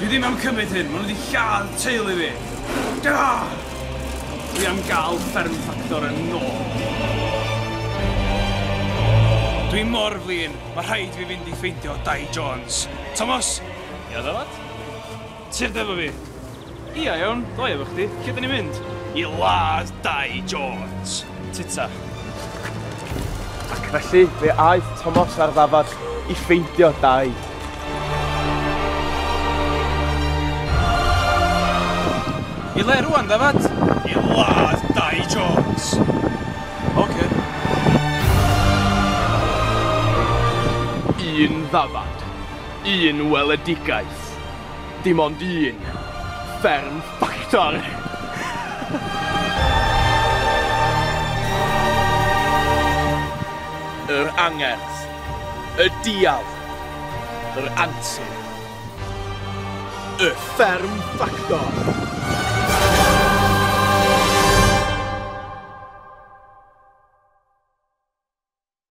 Dwi ddim am cymryd hyn, maen nhw wedi lladd teulu fi. Dwi am gael Fferm Ffactor yn ôl. Dwi mor flin, mae rhaid fi fynd i ffeindio Dai Jones. Thomas! Ia, ddod? Ti'n efo fi? Ia, iawn, doi efo chdi. Lle dyn ni'n mynd? I ladd Dai Jones. Tita. Ac felly, fe aeth Thomas ar ddafad i ffeindio Dai. I le rwan, ddafad? I ladd Dai Jones. Oce. Un ddafad, un weledigaeth, dim ond un Fferm Ffactor. Yr angerdd, y dial, yr ansur, y Fferm Ffactor.